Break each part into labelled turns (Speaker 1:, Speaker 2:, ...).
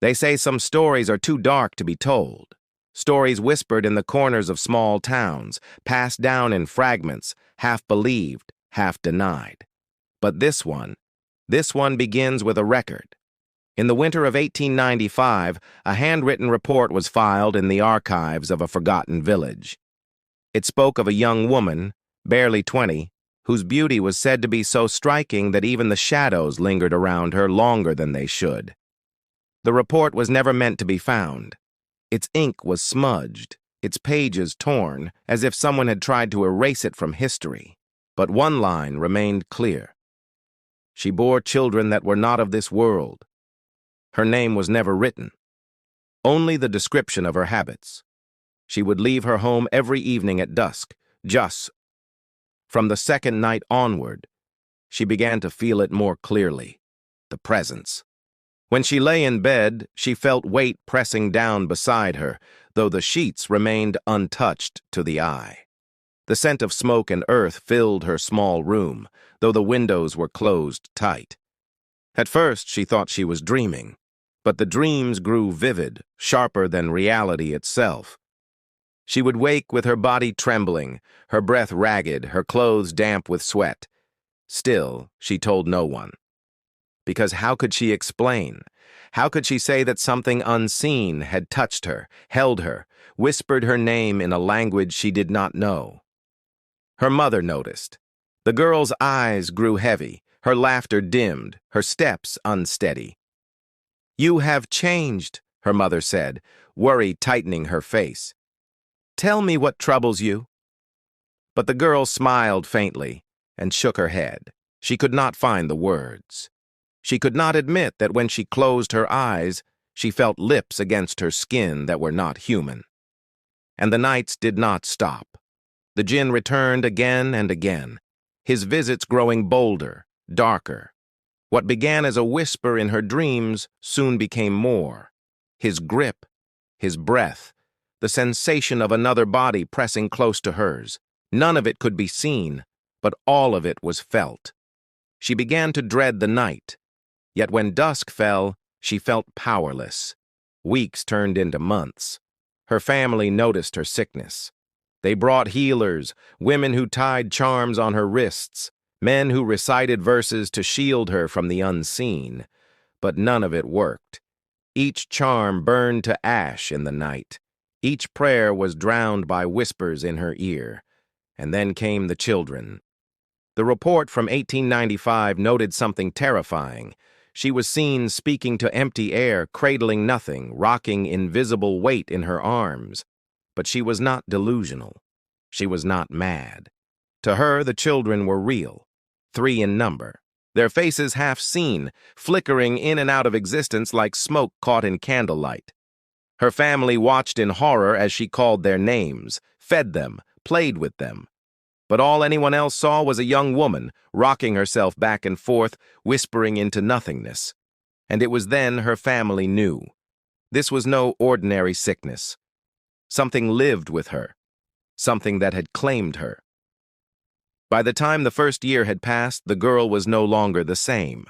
Speaker 1: They say some stories are too dark to be told. Stories whispered in the corners of small towns, passed down in fragments, half believed, half denied. But this one begins with a record. In the winter of 1895, a handwritten report was filed in the archives of a forgotten village. It spoke of a young woman, barely 20, whose beauty was said to be so striking that even the shadows lingered around her longer than they should. The report was never meant to be found. Its ink was smudged, its pages torn, as if someone had tried to erase it from history. But one line remained clear. She bore children that were not of this world. Her name was never written. Only the description of her habits. She would leave her home every evening at dusk, just. From the second night onward, she began to feel it more clearly, the presence. When she lay in bed, she felt weight pressing down beside her, though the sheets remained untouched to the eye. The scent of smoke and earth filled her small room, though the windows were closed tight. At first, she thought she was dreaming, but the dreams grew vivid, sharper than reality itself. She would wake with her body trembling, her breath ragged, her clothes damp with sweat. Still, she told no one. Because how could she explain? How could she say that something unseen had touched her, held her, whispered her name in a language she did not know? Her mother noticed. The girl's eyes grew heavy, her laughter dimmed, her steps unsteady. "You have changed," her mother said, worry tightening her face. "Tell me what troubles you." But the girl smiled faintly and shook her head. She could not find the words. She could not admit that when she closed her eyes, she felt lips against her skin that were not human. And the nights did not stop. The jinn returned again and again, his visits growing bolder, darker. What began as a whisper in her dreams soon became more. His grip, his breath, the sensation of another body pressing close to hers. None of it could be seen, but all of it was felt. She began to dread the night. Yet when dusk fell, she felt powerless. Weeks turned into months. Her family noticed her sickness. They brought healers, women who tied charms on her wrists, men who recited verses to shield her from the unseen. But none of it worked. Each charm burned to ash in the night. Each prayer was drowned by whispers in her ear. And then came the children. The report from 1895 noted something terrifying. She was seen speaking to empty air, cradling nothing, rocking invisible weight in her arms. But she was not delusional. She was not mad. To her, the children were real, 3 in number, their faces half seen, flickering in and out of existence like smoke caught in candlelight. Her family watched in horror as she called their names, fed them, played with them. But all anyone else saw was a young woman, rocking herself back and forth, whispering into nothingness. And it was then her family knew. This was no ordinary sickness. Something lived with her, something that had claimed her. By the time the first year had passed, the girl was no longer the same.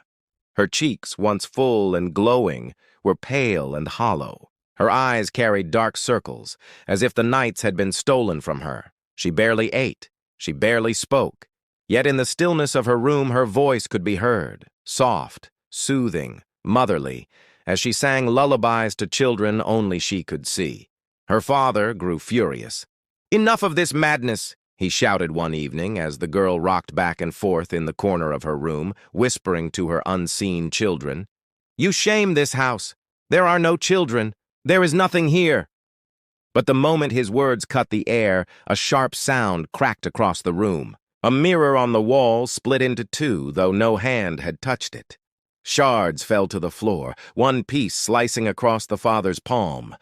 Speaker 1: Her cheeks, once full and glowing, were pale and hollow. Her eyes carried dark circles, as if the nights had been stolen from her. She barely ate. She barely spoke. Yet in the stillness of her room, her voice could be heard, soft, soothing, motherly, as she sang lullabies to children only she could see. Her father grew furious. "Enough of this madness," he shouted one evening as the girl rocked back and forth in the corner of her room, whispering to her unseen children. "You shame this house. There are no children. There is nothing here." But the moment his words cut the air, a sharp sound cracked across the room. A mirror on the wall split into 2, though no hand had touched it. Shards fell to the floor, one piece slicing across the father's palm.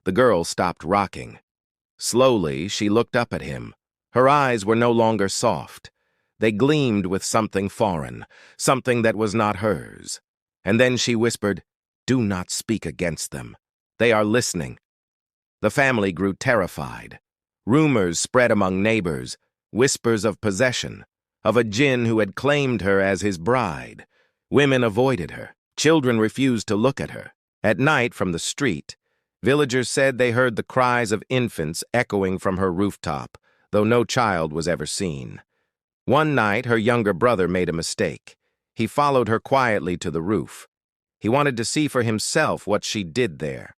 Speaker 1: The girl stopped rocking. Slowly, she looked up at him. Her eyes were no longer soft. They gleamed with something foreign, something that was not hers. And then she whispered, "Do not speak against them. They are listening." The family grew terrified. Rumors spread among neighbors, whispers of possession, of a jinn who had claimed her as his bride. Women avoided her. Children refused to look at her. At night, from the street, villagers said they heard the cries of infants echoing from her rooftop, though no child was ever seen. One night, her younger brother made a mistake. He followed her quietly to the roof. He wanted to see for himself what she did there.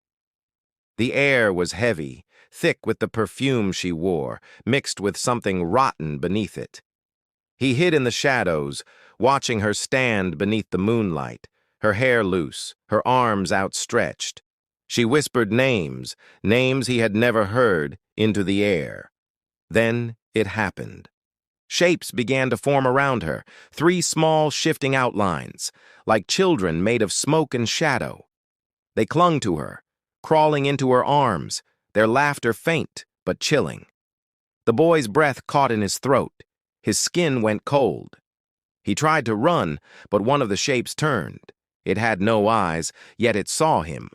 Speaker 1: The air was heavy, thick with the perfume she wore, mixed with something rotten beneath it. He hid in the shadows, watching her stand beneath the moonlight, her hair loose, her arms outstretched. She whispered names, names he had never heard, into the air. Then it happened. Shapes began to form around her, 3 small shifting outlines, like children made of smoke and shadow. They clung to her, crawling into her arms, their laughter faint but chilling. The boy's breath caught in his throat. His skin went cold. He tried to run, but one of the shapes turned. It had no eyes, yet it saw him.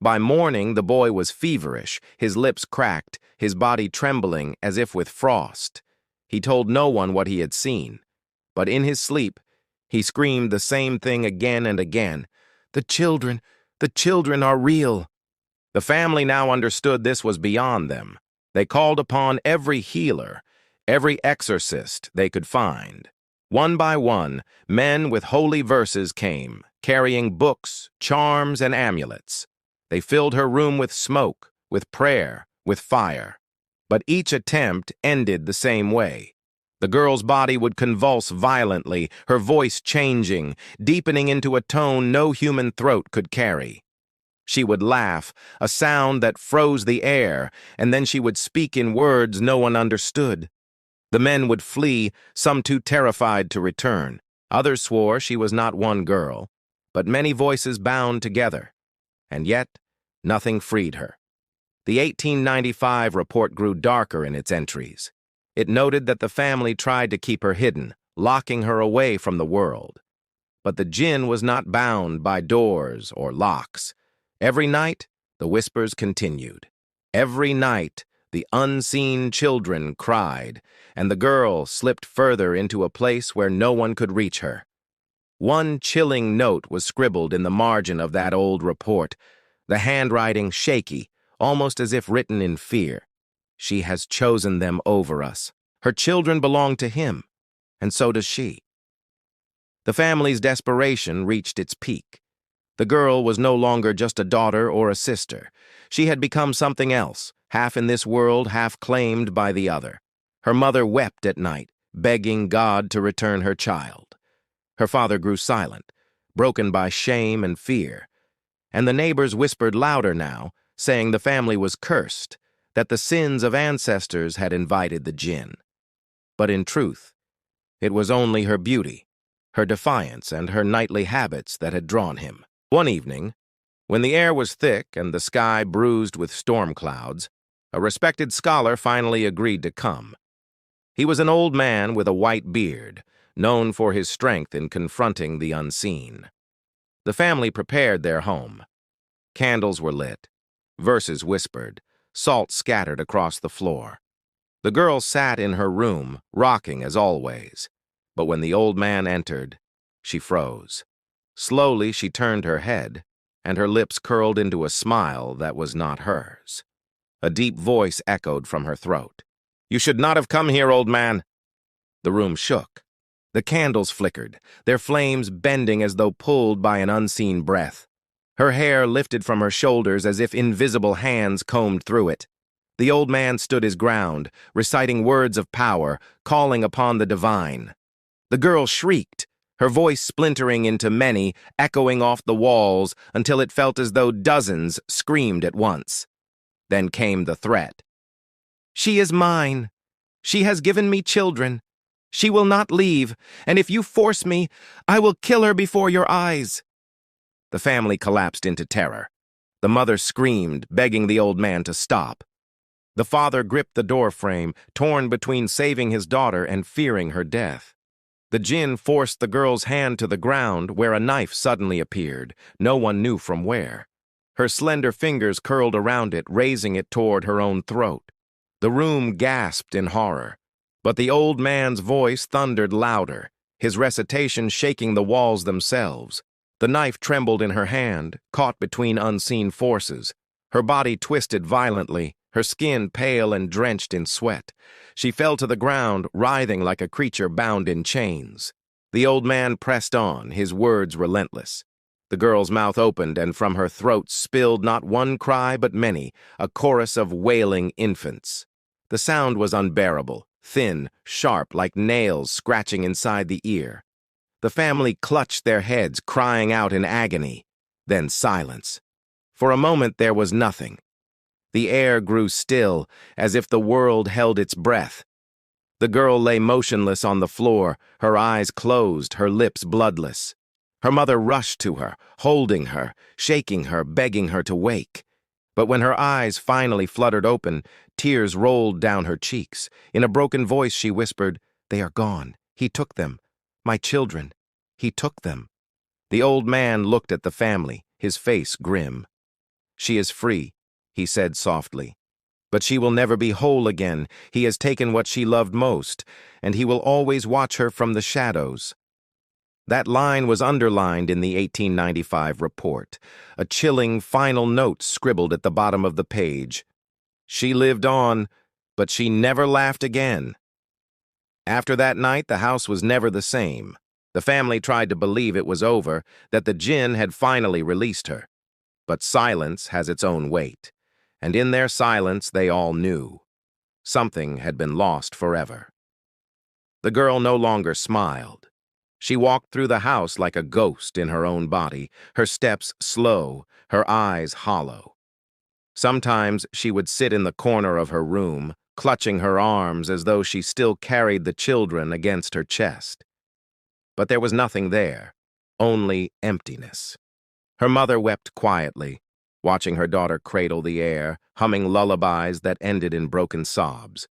Speaker 1: By morning, the boy was feverish, his lips cracked, his body trembling as if with frost. He told no one what he had seen, but in his sleep, he screamed the same thing again and again. The children are real. The family now understood this was beyond them. They called upon every healer, every exorcist they could find. One by one, men with holy verses came, carrying books, charms, and amulets. They filled her room with smoke, with prayer, with fire. But each attempt ended the same way. The girl's body would convulse violently, her voice changing, deepening into a tone no human throat could carry. She would laugh, a sound that froze the air, and then she would speak in words no one understood. The men would flee, some too terrified to return. Others swore she was not one girl, but many voices bound together. And yet, nothing freed her. The 1895 report grew darker in its entries. It noted that the family tried to keep her hidden, locking her away from the world. But the jinn was not bound by doors or locks. Every night, the whispers continued. Every night, the unseen children cried, and the girl slipped further into a place where no one could reach her. One chilling note was scribbled in the margin of that old report, the handwriting shaky, almost as if written in fear. She has chosen them over us. Her children belong to him, and so does she. The family's desperation reached its peak. The girl was no longer just a daughter or a sister. She had become something else, half in this world, half claimed by the other. Her mother wept at night, begging God to return her child. Her father grew silent, broken by shame and fear. And the neighbors whispered louder now, saying the family was cursed, that the sins of ancestors had invited the jinn. But in truth, it was only her beauty, her defiance, and her nightly habits that had drawn him. One evening, when the air was thick and the sky bruised with storm clouds, a respected scholar finally agreed to come. He was an old man with a white beard, known for his strength in confronting the unseen. The family prepared their home. Candles were lit, verses whispered, salt scattered across the floor. The girl sat in her room, rocking as always. But when the old man entered, she froze. Slowly she turned her head, and her lips curled into a smile that was not hers. A deep voice echoed from her throat. "You should not have come here, old man." The room shook. The candles flickered, their flames bending as though pulled by an unseen breath. Her hair lifted from her shoulders as if invisible hands combed through it. The old man stood his ground, reciting words of power, calling upon the divine. The girl shrieked, her voice splintering into many, echoing off the walls until it felt as though dozens screamed at once. Then came the threat. "She is mine. She has given me children. She will not leave, and if you force me, I will kill her before your eyes." The family collapsed into terror. The mother screamed, begging the old man to stop. The father gripped the doorframe, torn between saving his daughter and fearing her death. The jinn forced the girl's hand to the ground, where a knife suddenly appeared, no one knew from where. Her slender fingers curled around it, raising it toward her own throat. The room gasped in horror, but the old man's voice thundered louder, his recitation shaking the walls themselves. The knife trembled in her hand, caught between unseen forces. Her body twisted violently, her skin pale and drenched in sweat. She fell to the ground, writhing like a creature bound in chains. The old man pressed on, his words relentless. The girl's mouth opened, and from her throat spilled not one cry but many, a chorus of wailing infants. The sound was unbearable, thin, sharp, like nails scratching inside the ear. The family clutched their heads, crying out in agony. Then silence. For a moment there was nothing. The air grew still, as if the world held its breath. The girl lay motionless on the floor, her eyes closed, her lips bloodless. Her mother rushed to her, holding her, shaking her, begging her to wake. But when her eyes finally fluttered open, tears rolled down her cheeks. In a broken voice she whispered, "They are gone. He took them. My children. He took them." The old man looked at the family, his face grim. "She is free," he said softly. "But she will never be whole again. He has taken what she loved most, and he will always watch her from the shadows." That line was underlined in the 1895 report, a chilling final note scribbled at the bottom of the page. She lived on, but she never laughed again. After that night, the house was never the same. The family tried to believe it was over, that the jinn had finally released her. But silence has its own weight, and in their silence they all knew. Something had been lost forever. The girl no longer smiled. She walked through the house like a ghost in her own body, her steps slow, her eyes hollow. Sometimes she would sit in the corner of her room, clutching her arms as though she still carried the children against her chest. But there was nothing there, only emptiness. Her mother wept quietly, watching her daughter cradle the air, humming lullabies that ended in broken sobs.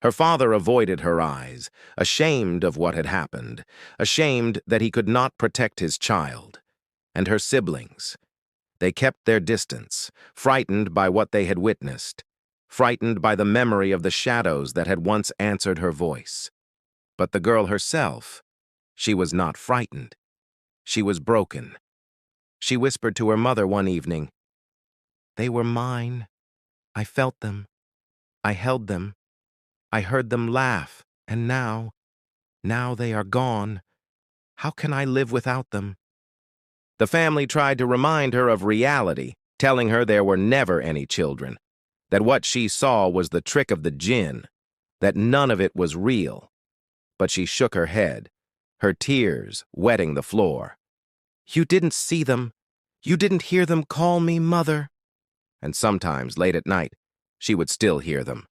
Speaker 1: Her father avoided her eyes, ashamed of what had happened, ashamed that he could not protect his child. And her siblings. They kept their distance, frightened by what they had witnessed, frightened by the memory of the shadows that had once answered her voice. But the girl herself, she was not frightened. She was broken. She whispered to her mother one evening, "They were mine. I felt them. I held them. I heard them laugh, and now they are gone. How can I live without them?" The family tried to remind her of reality, telling her there were never any children, that what she saw was the trick of the jinn, that none of it was real. But she shook her head, her tears wetting the floor. "You didn't see them. You didn't hear them call me mother." And sometimes, late at night, she would still hear them.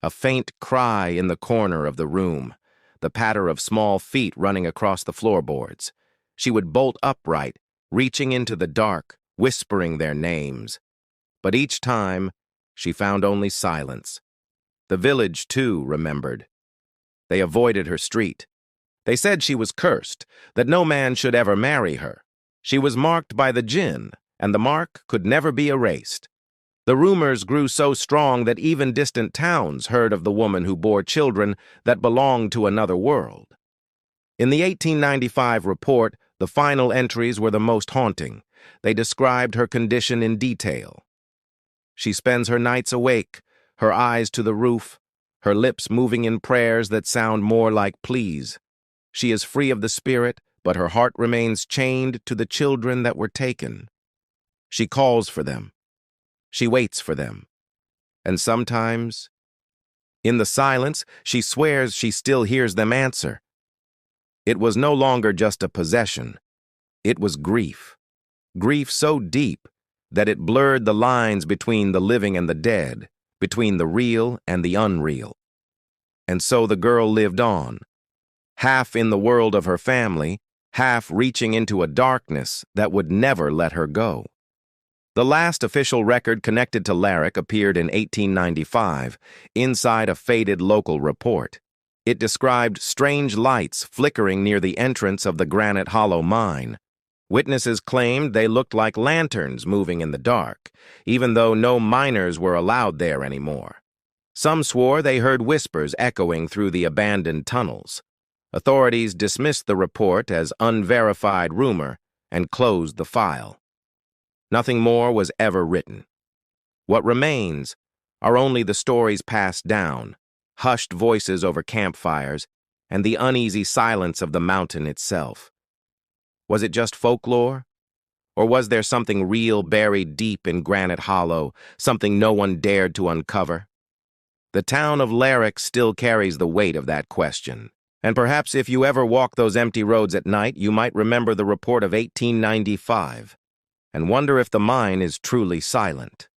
Speaker 1: A faint cry in the corner of the room, the patter of small feet running across the floorboards. She would bolt upright, reaching into the dark, whispering their names. But each time, she found only silence. The village, too, remembered. They avoided her street. They said she was cursed, that no man should ever marry her. She was marked by the jinn, and the mark could never be erased. The rumors grew so strong that even distant towns heard of the woman who bore children that belonged to another world. In the 1895 report, the final entries were the most haunting. They described her condition in detail. She spends her nights awake, her eyes to the roof, her lips moving in prayers that sound more like pleas. She is free of the spirit, but her heart remains chained to the children that were taken. She calls for them. She waits for them. And sometimes, in the silence, she swears she still hears them answer. It was no longer just a possession. It was grief. Grief so deep that it blurred the lines between the living and the dead, between the real and the unreal. And so the girl lived on, half in the world of her family, half reaching into a darkness that would never let her go. The last official record connected to Larrick appeared in 1895, inside a faded local report. It described strange lights flickering near the entrance of the Granite Hollow mine. Witnesses claimed they looked like lanterns moving in the dark, even though no miners were allowed there anymore. Some swore they heard whispers echoing through the abandoned tunnels. Authorities dismissed the report as unverified rumor and closed the file. Nothing more was ever written. What remains are only the stories passed down, hushed voices over campfires, and the uneasy silence of the mountain itself. Was it just folklore? Or was there something real buried deep in Granite Hollow, something no one dared to uncover? The town of Lerwick still carries the weight of that question. And perhaps if you ever walk those empty roads at night, you might remember the report of 1895 and wonder if the mine is truly silent.